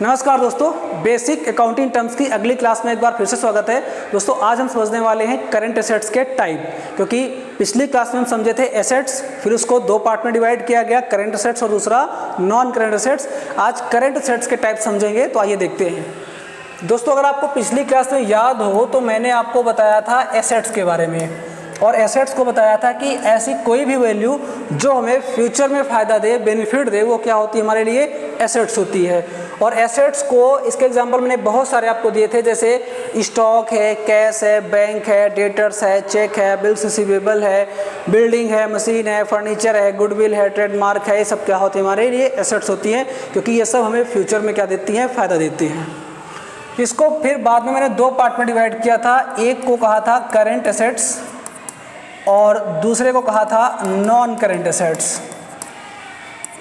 नमस्कार दोस्तों, basic accounting terms की अगली क्लास में एक बार फिर से स्वागत है। दोस्तों आज हम समझने वाले हैं करंट एसेट्स के टाइप, क्योंकि पिछली क्लास में हम समझे थे एसेट्स, फिर उसको दो पार्ट में डिवाइड किया गया, करंट एसेट्स और दूसरा नॉन करंट एसेट्स। आज करंट एसेट्स के टाइप समझेंगे, तो आइए देखते हैं। दोस्तों अगर आपको पिछली क्लास में याद हो तो मैंने आपको बताया था एसेट्स के बारे में, और एसेट्स को बताया था कि ऐसी कोई भी वैल्यू जो हमें फ्यूचर में फ़ायदा दे, बेनिफिट दे, वो क्या होती है, हमारे लिए एसेट्स होती है। और एसेट्स को इसके एग्जांपल मैंने बहुत सारे आपको दिए थे, जैसे स्टॉक है, कैश है, बैंक है, डेटर्स है, चेक है, बिल्स रिसीवेबल है, बिल्डिंग है, मशीन है, फर्नीचर है, गुडविल है, ट्रेडमार्क है। ये सब क्या होती है, हमारे लिए एसेट्स होती हैं, क्योंकि ये सब हमें फ्यूचर में क्या देती हैं, फ़ायदा देती हैं। इसको फिर बाद में मैंने दो पार्ट में डिवाइड किया था। एक को कहा था करेंट एसेट्स और दूसरे को कहा था नॉन करेंट एसेट्स।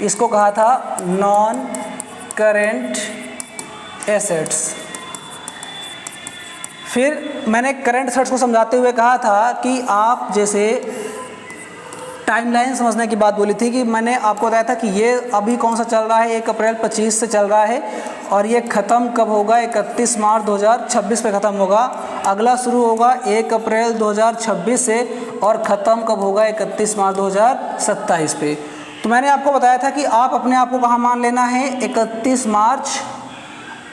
इसको कहा था नॉन करेंट एसेट्स। फिर मैंने करेंट एसेट्स को समझाते हुए कहा था कि आप जैसे टाइमलाइन समझने की बात बोली थी, कि मैंने आपको बताया था कि ये अभी कौन सा चल रहा है, 1 अप्रैल 25 से चल रहा है, और ये ख़त्म कब होगा, 31 मार्च 2026 पे ख़त्म होगा। अगला शुरू होगा 1 अप्रैल 2026 से और ख़त्म कब होगा, 31 मार्च 2027 पे। तो मैंने आपको बताया था कि आप अपने आप को कहाँ मान लेना है, 31 मार्च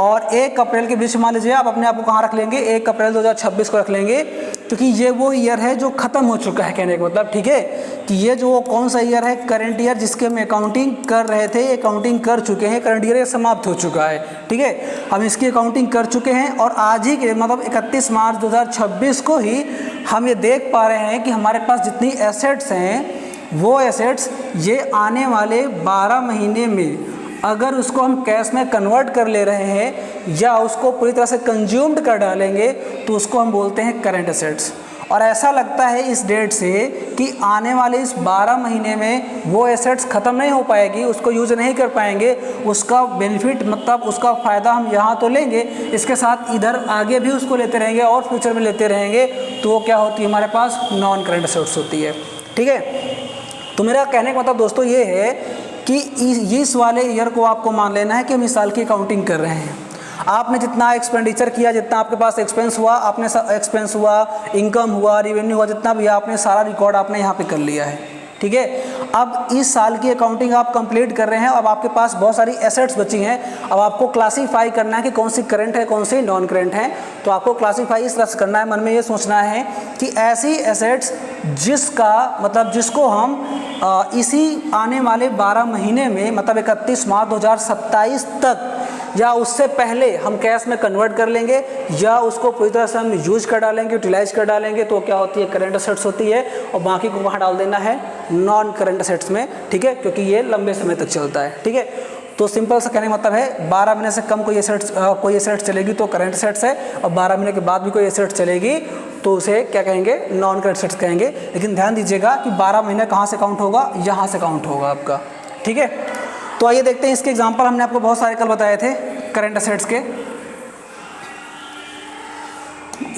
और 1 अप्रैल के बीच मान लीजिए। आप अपने आप को कहाँ रख लेंगे, 1 अप्रैल 2026 को रख लेंगे, क्योंकि ये वो ईयर है जो ख़त्म हो चुका है। कहने का मतलब ठीक है कि ये जो कौन सा ईयर है, करंट ईयर, जिसके हम अकाउंटिंग कर रहे थे, अकाउंटिंग कर चुके हैं, करंट ईयर समाप्त हो चुका है। ठीक है, हम इसकी अकाउंटिंग कर चुके हैं और आज ही के मतलब 31 मार्च 2026 को ही हम ये देख पा रहे हैं कि हमारे पास जितनी एसेट्स हैं, वो एसेट्स ये आने वाले 12 महीने में अगर उसको हम कैश में कन्वर्ट कर ले रहे हैं या उसको पूरी तरह से कंज्यूम्ड कर डालेंगे, तो उसको हम बोलते हैं करंट एसेट्स। और ऐसा लगता है इस डेट से कि आने वाले इस 12 महीने में वो एसेट्स ख़त्म नहीं हो पाएगी, उसको यूज़ नहीं कर पाएंगे, उसका बेनिफिट मतलब उसका फ़ायदा हम यहाँ तो लेंगे, इसके साथ इधर आगे भी उसको लेते रहेंगे और फ्यूचर में लेते रहेंगे। तो वो क्या होती है, हमारे पास नॉन करंट एसेट्स होती है। ठीक है, तो मेरा कहने का मतलब दोस्तों ये है कि इस वाले ईयर को आपको मान लेना है कि हम इस साल की अकाउंटिंग कर रहे हैं। आपने जितना एक्सपेंडिचर किया, जितना आपके पास एक्सपेंस हुआ, आपने एक्सपेंस हुआ, इनकम हुआ, रिवेन्यू हुआ, जितना भी आपने सारा रिकॉर्ड आपने यहाँ पे कर लिया है। ठीक है, अब इस साल की अकाउंटिंग आप कंप्लीट कर रहे हैं। अब आपके पास बहुत सारी एसेट्स बची हैं। अब आपको क्लासीफाई करना है कि कौन सी करंट है, कौन सी नॉन करंट है। तो आपको क्लासीफाई इस तरह से करना है, मन में ये सोचना है कि ऐसी एसेट्स जिसको हम इसी आने वाले 12 महीने में मतलब 31 मार्च 2027 तक या उससे पहले हम कैश में कन्वर्ट कर लेंगे या उसको पूरी तरह से हम यूज कर डालेंगे, यूटिलाइज कर डालेंगे, तो क्या होती है, करंट एसेट्स होती है। और बाकी को वहाँ डाल देना है नॉन करंट एसेट्स में। ठीक है, क्योंकि ये लंबे समय तक चलता है। ठीक है, तो सिंपल सा कहने का मतलब है 12 महीने से कम कोई एसेट्स चलेगी तो करंट एसेट्स है, और 12 महीने के बाद भी कोई एसेट्स चलेगी तो उसे क्या कहेंगे, नॉन करंट एसेट्स कहेंगे। लेकिन ध्यान दीजिएगा कि 12 महीने कहाँ से काउंट होगा, यहाँ से काउंट होगा आपका। ठीक है, तो आइए देखते हैं इसके एग्जाम्पल। हमने आपको बहुत सारे कल बताए थे करंट एसेट्स के।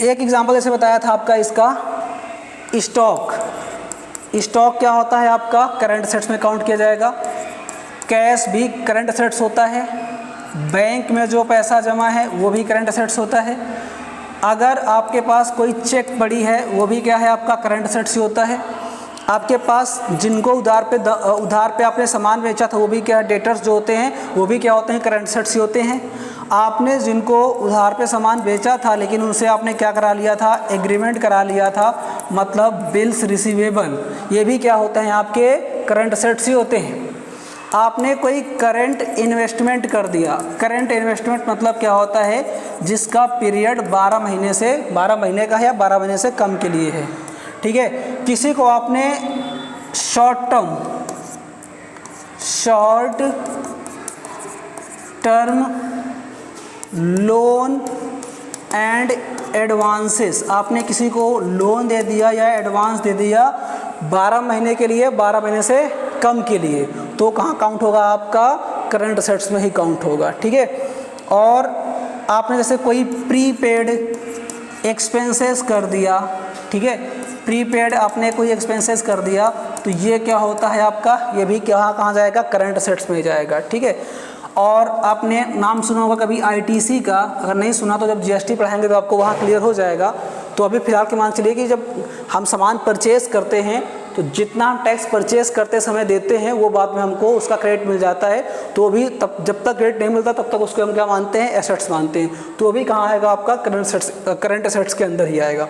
एक एग्जाम्पल जैसे बताया था आपका इसका स्टॉक। स्टॉक क्या होता है आपका, करंट एसेट्स में काउंट किया जाएगा। कैश भी करंट एसेट्स होता है। बैंक में जो पैसा जमा है वो भी करंट एसेट्स होता है। अगर आपके पास कोई चेक पड़ी है वो भी क्या है, आपका करंट एसेट्स ही होता है। आपके पास जिनको उधार पे आपने सामान बेचा था वो भी क्या, डेटर्स जो होते हैं वो भी क्या होते हैं, करंट एसेट्स ही होते हैं। आपने जिनको उधार पे सामान बेचा था लेकिन उनसे आपने क्या करा लिया था, एग्रीमेंट करा लिया था, मतलब बिल्स रिसीवेबल, ये भी क्या होते हैं, आपके करंट एसेट्स ही होते हैं। आपने कोई करंट इन्वेस्टमेंट कर दिया। करंट इन्वेस्टमेंट मतलब क्या होता है, जिसका पीरियड 12 महीने का है या 12 महीने से कम के लिए है। ठीक है, किसी को आपने short term loan and advances, आपने किसी को लोन दे दिया या एडवांस दे दिया 12 महीने के लिए, 12 महीने से कम के लिए, तो कहाँ काउंट होगा, आपका करंट एसेट्स में ही काउंट होगा। ठीक है, और आपने जैसे कोई प्रीपेड एक्सपेंसेस कर दिया। ठीक है, प्रीपेड आपने कोई एक्सपेंसेस कर दिया तो ये क्या होता है आपका, ये भी कहाँ जाएगा, करंट एसेट्स में जाएगा। ठीक है, और आपने नाम सुना होगा कभी आईटीसी का, अगर नहीं सुना तो जब जीएसटी पढ़ाएंगे तो आपको वहाँ क्लियर हो जाएगा। तो अभी फिलहाल के मान चलिए कि जब हम सामान परचेज़ करते हैं तो जितना हम टैक्स परचेज़ करते समय देते हैं वो बाद में हमको उसका क्रेडिट मिल जाता है। तो अभी तब जब तक क्रेडिट नहीं मिलता तब तक उसको हम क्या मानते हैं, एसेट्स मानते हैं। तो अभी कहाँ आएगा आपका, करंट एसेट्स के अंदर ही आएगा।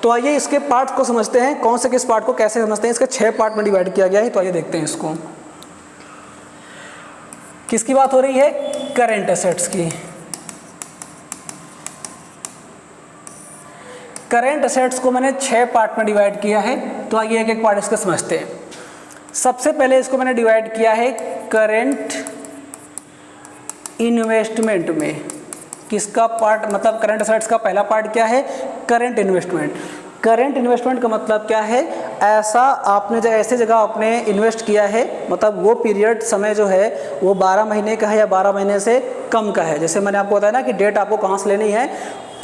तो आइए इसके पार्ट को समझते हैं, कौन से किस पार्ट को कैसे समझते हैं। इसके 6 पार्ट में डिवाइड किया गया है। तो आइए देखते हैं इसको। किसकी बात हो रही है, करंट एसेट्स की। करंट एसेट्स को मैंने 6 पार्ट में डिवाइड किया है। तो आइए एक एक पार्ट इसका समझते हैं। सबसे पहले इसको मैंने डिवाइड किया है करंट इन्वेस्टमेंट में। किसका पार्ट, मतलब करंट एसेट्स का पहला पार्ट क्या है, करंट इन्वेस्टमेंट। करंट इन्वेस्टमेंट का मतलब क्या है, ऐसा आपने जो ऐसे जगह आपने इन्वेस्ट किया है, मतलब वो पीरियड समय जो है वो 12 महीने का है या 12 महीने से कम का है। जैसे मैंने आपको बताया ना कि डेट आपको कहाँ से लेनी है,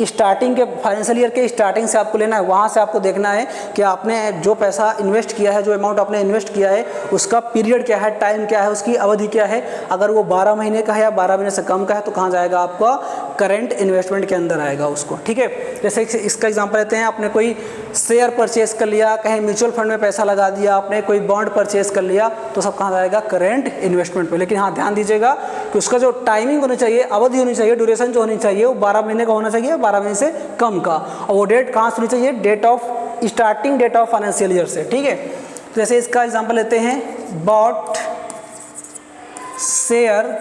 स्टार्टिंग के फाइनेंशियल ईयर के स्टार्टिंग से आपको लेना है। वहाँ से आपको देखना है कि आपने जो पैसा इन्वेस्ट किया है, जो अमाउंट आपने इन्वेस्ट किया है उसका पीरियड क्या है, टाइम क्या है, उसकी अवधि क्या है। अगर वो 12 महीने का है या 12 महीने से कम का है तो कहाँ जाएगा, आपका करंट इन्वेस्टमेंट के अंदर आएगा उसको। ठीक है, जैसे इसका एग्जांपल लेते हैं, आपने कोई शेयर परचेज कर लिया, कहीं म्यूचुअल फंड में पैसा लगा दिया, आपने कोई बॉन्ड परचेज कर लिया, तो सब कहाँ जाएगा, करंट इन्वेस्टमेंट पे। लेकिन हाँ ध्यान दीजिएगा कि उसका जो टाइमिंग होनी चाहिए, अवधि होनी चाहिए, ड्यूरेशन जो होनी चाहिए वो 12 महीने का होना चाहिए, 12 महीने से कम का। और वो डेट कहाँ से होनी चाहिए, date of starting date of financial year से। ठीक है, तो जैसे इसका एग्जांपल लेते हैं, bought share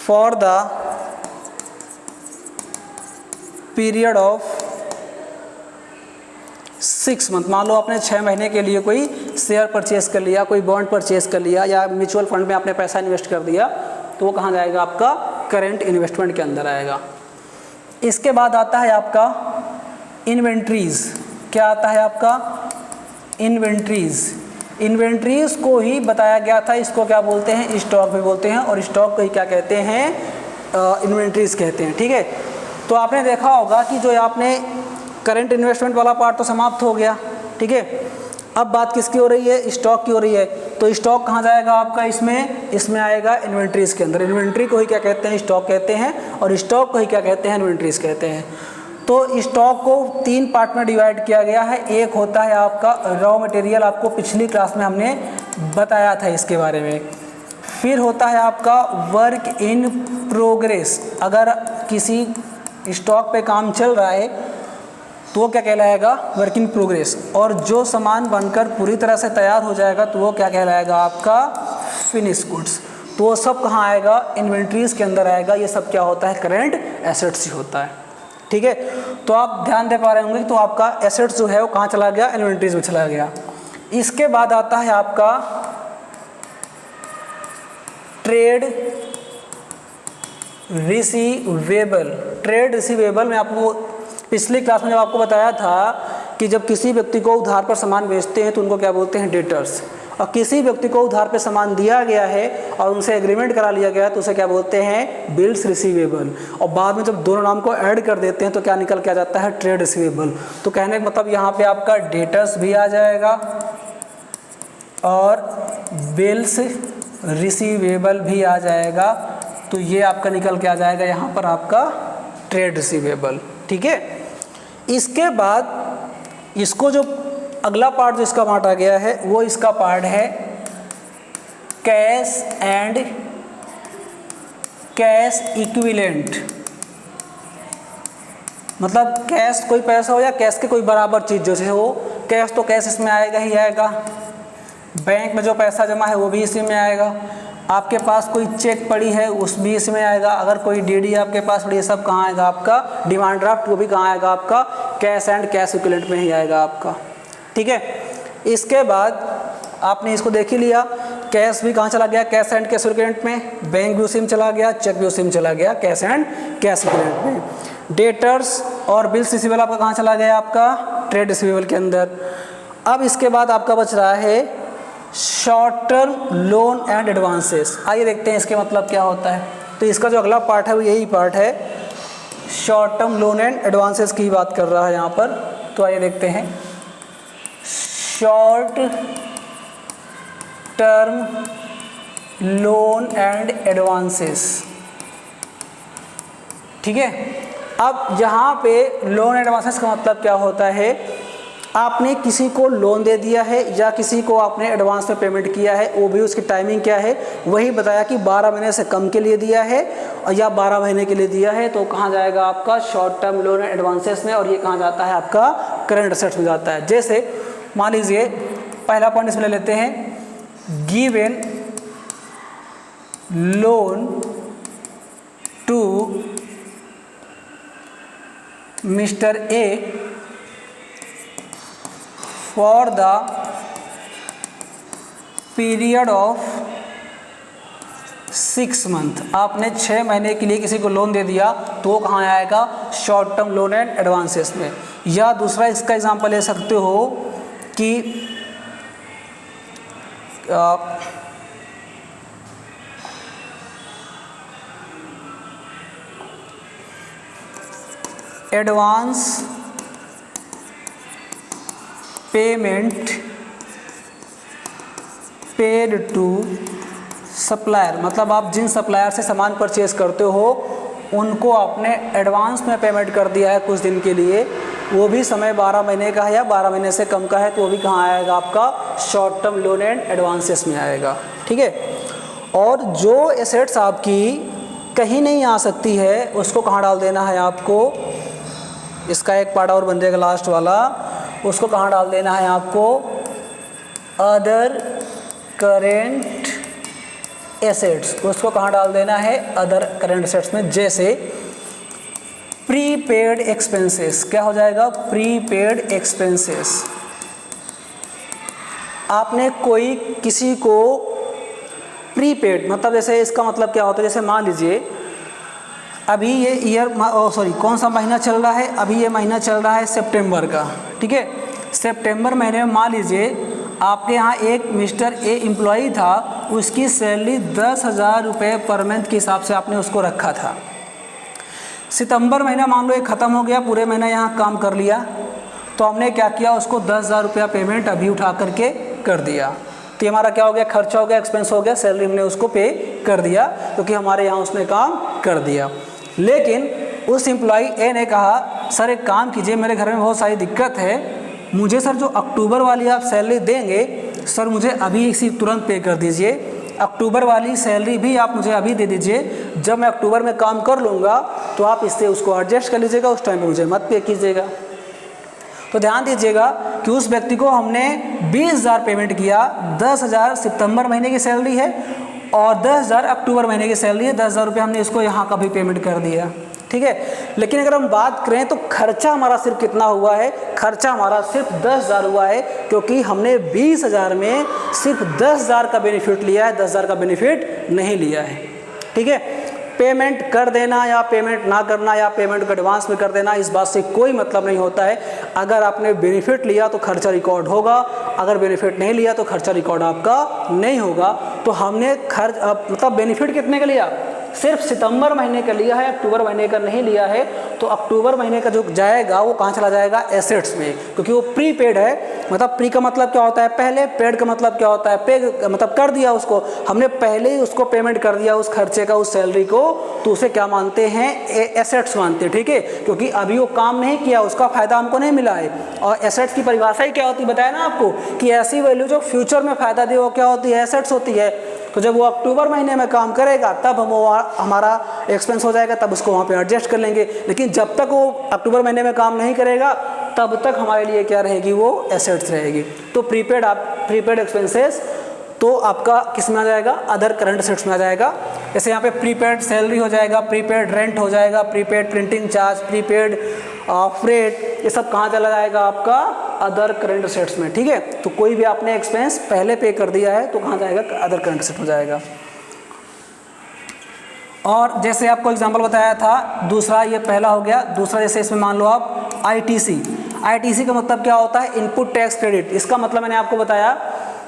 for the period of 6 month. मान लो आपने 6 महीने के लिए कोई शेयर परचेज कर लिया, कोई बॉन्ड परचेज कर लिया, या म्यूचुअल फंड में आपने पैसा इन्वेस्ट कर दिया, तो वो कहाँ जाएगा, आपका करंट इन्वेस्टमेंट के अंदर आएगा। इसके बाद आता है आपका इन्वेंट्रीज। क्या आता है आपका, इन्वेंट्रीज। इन्वेंट्रीज को ही बताया गया था, इसको क्या बोलते हैं, स्टॉक भी बोलते हैं, और स्टॉक को ही क्या कहते हैं, इन्वेंट्रीज कहते हैं। ठीक है, तो आपने देखा होगा कि जो आपने करंट इन्वेस्टमेंट वाला पार्ट तो समाप्त हो गया। ठीक है, अब बात किसकी हो रही है, स्टॉक की हो रही है। तो स्टॉक कहाँ जाएगा आपका, इसमें आएगा इन्वेंट्रीज के अंदर। इन्वेंट्री को ही क्या कहते हैं, स्टॉक कहते हैं, और स्टॉक को ही क्या कहते हैं, इन्वेंट्रीज कहते हैं। तो स्टॉक को 3 पार्ट में डिवाइड किया गया है। एक होता है आपका रॉ मटेरियल, आपको पिछली क्लास में हमने बताया था इसके बारे में। फिर होता है आपका वर्क इन प्रोग्रेस। अगर किसी स्टॉक पे काम चल रहा है तो वो क्या कहलाएगा, वर्क इन प्रोग्रेस। और जो सामान बनकर पूरी तरह से तैयार हो जाएगा तो वो क्या कहलाएगा, आपका फिनिश गुड्स। तो वो सब कहाँ आएगा, इन्वेंट्रीज के अंदर आएगा। ये सब क्या होता है, करंट एसेट्स ही होता है। ठीक है, तो आप ध्यान दे पा रहे होंगे, तो आपका एसेट्स जो है वो कहाँ चला गया, इन्वेंट्रीज में चला गया। इसके बाद आता है आपका ट्रेड रिसीवेबल। ट्रेड रिसीवेबल में आपको पिछली क्लास में जब आपको बताया था कि जब किसी व्यक्ति को उधार पर सामान बेचते हैं तो उनको क्या बोलते हैं, डेटर्स। और किसी व्यक्ति को उधार पर सामान दिया गया है और उनसे एग्रीमेंट करा लिया गया तो उसे क्या बोलते हैं, बिल्स रिसीवेबल। और बाद में जब दोनों नाम को ऐड कर देते हैं तो क्या निकल के आ जाता है, ट्रेड रिसीवेबल। तो कहने का मतलब यहाँ पे आपका डेटर्स भी आ जाएगा और बिल्स रिसीवेबल भी आ जाएगा। तो ये आपका निकल के आ जाएगा यहाँ पर आपका ट्रेड रिसीवेबल। ठीक है, इसके बाद इसको जो अगला पार्ट जो इसका बांटा गया है वो इसका पार्ट है कैश एंड कैश इक्विवेलेंट। मतलब कैश कोई पैसा हो या कैश के कोई बराबर चीज़ जैसे हो, कैश तो कैश इसमें आएगा ही आएगा, बैंक में जो पैसा जमा है वो भी इसी में आएगा, आपके पास कोई चेक पड़ी है उस भी इसमें आएगा, अगर कोई डीडी आपके पास पड़ी है सब कहाँ आएगा आपका, डिमांड ड्राफ्ट वो भी कहाँ आएगा आपका, कैश एंड कैश इक्विवेलेंट में ही आएगा आपका। ठीक है, इसके बाद आपने इसको देख ही लिया, कैश भी कहाँ चला गया, कैश एंड कैश इक्विवेलेंट में, बैंक भी उसी में चला गया, चेक भी उसी में चला गया, कैश एंड कैश इक्विवेलेंट में। डेटर्स और बिल्स रिसीवेबल आपका कहाँ चला गया, आपका ट्रेड रिसीवेबल के अंदर। अब इसके बाद आपका बच रहा है short term loan and advances. आइए देखते हैं इसके मतलब क्या होता है। तो इसका जो अगला पार्ट है वो यही पार्ट है, short term loan and advances की बात कर रहा है यहाँ पर। तो आइए देखते हैं, short term loan and advances. ठीक है, अब यहाँ पे लोन एडवांसेस का मतलब क्या होता है, आपने किसी को लोन दे दिया है या किसी को आपने एडवांस में पेमेंट किया है, वो भी उसकी टाइमिंग क्या है वही बताया कि 12 महीने से कम के लिए दिया है या 12 महीने के लिए दिया है, तो कहाँ जाएगा आपका शॉर्ट टर्म लोन एडवांसेस में, और ये कहाँ जाता है आपका करंट असेट्स में जाता है। जैसे मान लीजिए पहला पॉइंट इसमें ले लेते हैं, given loan to mister A for the period of 6 month. आपने 6 महीने के लिए किसी को लोन दे दिया तो वो कहाँ आएगा, short term loan and advances में। या दूसरा इसका एग्जांपल ले सकते हो कि advance payment paid to supplier, मतलब आप जिन सप्लायर से सामान परचेज करते हो उनको आपने एडवांस में पेमेंट कर दिया है कुछ दिन के लिए, वो भी समय 12 महीने का है या 12 महीने से कम का है, तो वो भी कहाँ आएगा आपका short term loan and advances में आएगा। ठीक है, और जो एसेट्स आपकी कहीं नहीं आ सकती है उसको कहाँ डाल देना है आपको, इसका एक पार्ट और बन जाएगा लास्ट वाला, उसको कहाँ डाल देना है आपको, अदर करेंट एसेट्स, उसको कहाँ डाल देना है, अदर करेंट एसेट्स में। जैसे प्रीपेड एक्सपेंसेस, क्या हो जाएगा, प्रीपेड एक्सपेंसेस। आपने कोई किसी को प्रीपेड, मतलब जैसे इसका मतलब क्या होता है, जैसे मान लीजिए अभी ये कौन सा महीना चल रहा है, अभी ये महीना चल रहा है सितंबर का। ठीक है, सितंबर महीने में मान लीजिए आपके यहाँ एक मिस्टर ए एम्प्लॉई था, उसकी सैलरी 10,000 रुपये पर मंथ के हिसाब से आपने उसको रखा था। सितंबर महीना मान लो ये ख़त्म हो गया, पूरे महीना यहाँ काम कर लिया, तो हमने क्या किया, उसको 10,000 रुपया पेमेंट अभी उठा करके कर दिया, तो हमारा क्या हो गया, खर्चा हो गया, एक्सपेंस हो गया, सैलरी हमने उसको पे कर दिया क्योंकि हमारे यहाँ उसने काम कर दिया। लेकिन उस एम्प्लॉई ए ने कहा सर एक काम कीजिए, मेरे घर में बहुत सारी दिक्कत है, मुझे सर जो अक्टूबर वाली आप सैलरी देंगे सर मुझे अभी इसी तुरंत पे कर दीजिए, अक्टूबर वाली सैलरी भी आप मुझे अभी दे दीजिए, जब मैं अक्टूबर में काम कर लूँगा तो आप इससे उसको एडजस्ट कर लीजिएगा, उस टाइम पे मुझे मत पे कीजिएगा। तो ध्यान दीजिएगा कि उस व्यक्ति को हमने 20,000 पेमेंट किया, 10,000 सितंबर महीने की सैलरी है और 10,000 अक्टूबर महीने की सैलरी है, 10,000 रुपये हमने इसको यहाँ का भी पेमेंट कर दिया। ठीक है, लेकिन अगर हम बात करें तो खर्चा हमारा सिर्फ कितना हुआ है, खर्चा हमारा सिर्फ 10,000 हुआ है, क्योंकि हमने 20,000 में सिर्फ 10,000 का बेनिफिट लिया है, 10,000 का बेनिफिट नहीं लिया है। ठीक है, पेमेंट कर देना या पेमेंट ना करना या पेमेंट को एडवांस में कर देना, इस बात से कोई मतलब नहीं होता है। अगर आपने बेनिफिट लिया तो खर्चा रिकॉर्ड होगा, अगर बेनिफिट नहीं लिया तो खर्चा रिकॉर्ड आपका नहीं होगा। तो हमने मतलब बेनिफिट कितने का लिया, सिर्फ सितंबर महीने का लिया है, अक्टूबर महीने का नहीं लिया है, तो अक्टूबर महीने का जो जाएगा वो कहाँ चला जाएगा, एसेट्स में, क्योंकि वो प्री पेड है। मतलब प्री का मतलब क्या होता है पहले, पेड का मतलब क्या होता है पे, मतलब कर दिया उसको, हमने पहले ही उसको पेमेंट कर दिया उस खर्चे का, उस सैलरी को, तो उसे क्या मानते हैं, एसेट्स मानते हैं। ठीक है, क्योंकि अभी वो काम नहीं किया, उसका फ़ायदा हमको नहीं मिला है। और एसेट्स की परिभाषा ही क्या होती है, बताया ना आपको कि ऐसी वैल्यू जो फ्यूचर में फ़ायदा दे वो क्या होती है, एसेट्स होती है। तो जब वो अक्टूबर महीने में काम करेगा तब हम वो हमारा एक्सपेंस हो जाएगा, तब उसको वहाँ पे एडजस्ट कर लेंगे। लेकिन जब तक वो अक्टूबर महीने में काम नहीं करेगा तब तक हमारे लिए क्या रहेगी, वो एसेट्स रहेगी। तो प्रीपेड एक्सपेंसेस तो आपका किस में आ जाएगा, अदर करंट एसेट्स में आ जाएगा। जैसे यहाँ पे प्रीपेड सैलरी हो जाएगा, प्रीपेड रेंट हो जाएगा, prepaid printing charge, prepaid freight, ये सब कहाँ चला जाएगा आपका, अदर करंट एसेट्स में। ठीक है, तो कोई भी आपने एक्सपेंस पहले पे कर दिया है तो कहाँ जाएगा, अदर करंट एसेट हो जाएगा। और जैसे आपको एग्जांपल बताया था, दूसरा ये पहला हो गया, दूसरा जैसे इसमें मान लो आप आईटीसी का मतलब क्या होता है, इनपुट टैक्स क्रेडिट। इसका मतलब मैंने आपको बताया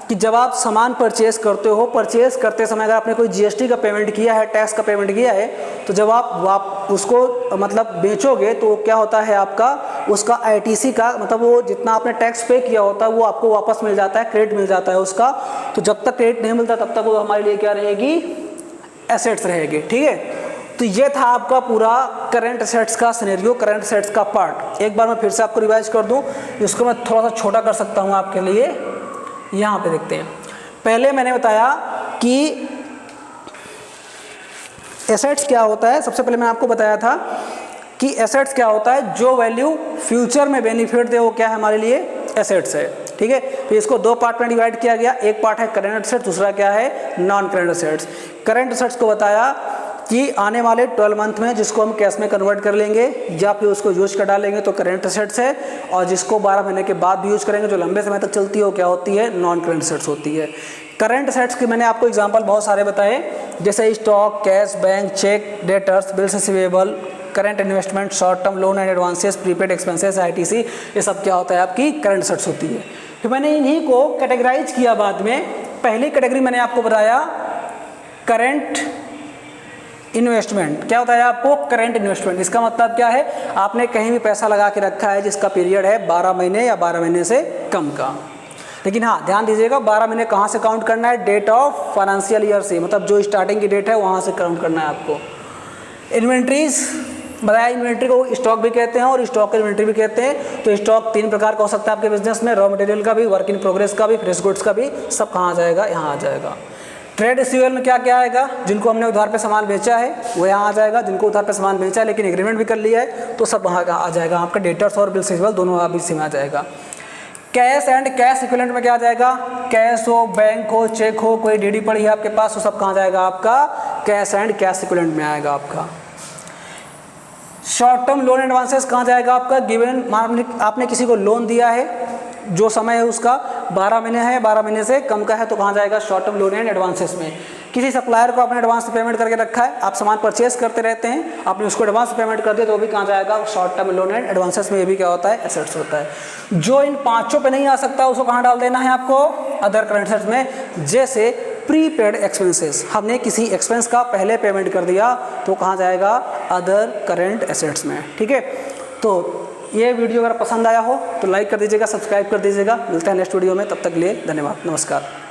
कि जब आप सामान परचेज करते हो, परचेज करते समय अगर आपने कोई जीएसटी का पेमेंट किया है, टैक्स का पेमेंट किया है, तो जब आप उसको मतलब बेचोगे तो क्या होता है, आपका उसका आईटीसी का मतलब वो जितना आपने टैक्स पे किया होता है वो आपको वापस मिल जाता है, क्रेडिट मिल जाता है उसका। तो जब तक क्रेडिट नहीं मिलता तब तक वो हमारे लिए क्या रहेगी, एसेट्स रहेगी। ठीक है, तो ये था आपका पूरा करंट एसेट्स का सिनेरियो, करंट एसेट्स का पार्ट। एक बार मैं फिर से आपको रिवाइज कर दूं, इसको मैं थोड़ा सा छोटा कर सकता हूं आपके लिए। यहाँ पे देखते हैं, पहले मैंने बताया कि एसेट्स क्या होता है। सबसे पहले मैंने आपको बताया था कि एसेट्स क्या होता है, जो वैल्यू फ्यूचर में बेनिफिट दे वो क्या है हमारे लिए, एसेट्स है। ठीक है, फिर इसको दो पार्ट में डिवाइड किया गया, एक पार्ट है करंट एसेट्स, दूसरा क्या है, non current assets. Current assets को बताया कि आने वाले 12 मंथ में जिसको हम कैश में कन्वर्ट कर लेंगे या फिर उसको यूज कर डालेंगे तो करंट एसेट्स है, और जिसको 12 महीने के बाद भी यूज करेंगे जो लंबे समय तक चलती है वो क्या होती है, नॉन करंट एसेट्स होती है। करंट एसेट्स के मैंने आपको एग्जांपल बहुत सारे बताए, जैसे stock, cash, bank, cheque, debtors, bills receivable, current investment, short term loan and advances, prepaid expenses, ITC, ये सब क्या होता है, आपकी करंट एसेट्स होती है। फिर मैंने इन्हीं को कैटेगराइज किया बाद में। पहली कैटेगरी मैंने आपको बताया करंट इन्वेस्टमेंट। क्या होता है आपको, करंट इन्वेस्टमेंट। इसका मतलब क्या है, आपने कहीं भी पैसा लगा के रखा है जिसका पीरियड है 12 महीने या 12 महीने से कम का। लेकिन हाँ ध्यान दीजिएगा, 12 महीने कहाँ से काउंट करना है, डेट ऑफ फाइनेंशियल ईयर से, मतलब जो स्टार्टिंग की डेट है वहाँ से काउंट करना है आपको। इन्वेंट्रीज बताया, इन्वेंट्री को स्टॉक भी कहते हैं और स्टॉक का इन्वेंट्री भी कहते हैं। तो स्टॉक 3 प्रकार का हो सकता है आपके बिजनेस में, रॉ मटेरियल का भी, वर्क इन प्रोग्रेस का भी, फ्रेश गुड्स का भी। सब कहाँ आ जाएगा, यहाँ आ जाएगा। ट्रेड रिसीवेबल में क्या क्या आएगा, जिनको हमने उधार पे सामान बेचा है वो यहाँ आ जाएगा, जिनको उधार पे सामान बेचा है लेकिन एग्रीमेंट भी कर लिया है तो सब वहाँ आ जाएगा। आपका डेटर्स और बिल्स रिसीवेबल दोनों आप इसी में आ जाएगा। कैश एंड कैश इक्विवेलेंट में क्या आ जाएगा, कैश हो, बैंक हो, चेक हो, कोई डीडी पड़ी है आपके पास, वो सब कहाँ जाएगा, आपका कैश एंड कैश इक्विवेलेंट में आएगा आपका। शॉर्ट टर्म लोन एडवांसेस कहाँ जाएगा आपका, गिवन आपने किसी को लोन दिया है, जो समय है उसका 12 महीने है, 12 महीने से कम का है तो कहाँ जाएगा, short term loan and advances में। किसी सप्लायर को आपने एडवांस पेमेंट करके रखा है, आप सामान परचेस करते रहते हैं, आपने उसको एडवांस पेमेंट कर दिया तो वो भी कहाँ जाएगा, short term loan and advances में। ये भी क्या होता है, एसेट्स होता है। जो इन पांचों पे नहीं आ सकता उसको कहाँ डाल देना है आपको, अदर करंट एसेट्स में। जैसे प्रीपेड एक्सपेंसेस, हमने किसी एक्सपेंस का पहले पेमेंट कर दिया तो कहाँ जाएगा, अदर करंट एसेट्स में। ठीक है, तो ये वीडियो अगर पसंद आया हो तो लाइक कर दीजिएगा, सब्सक्राइब कर दीजिएगा। मिलते हैं नेक्स्ट वीडियो में, तब तक के लिए धन्यवाद, नमस्कार।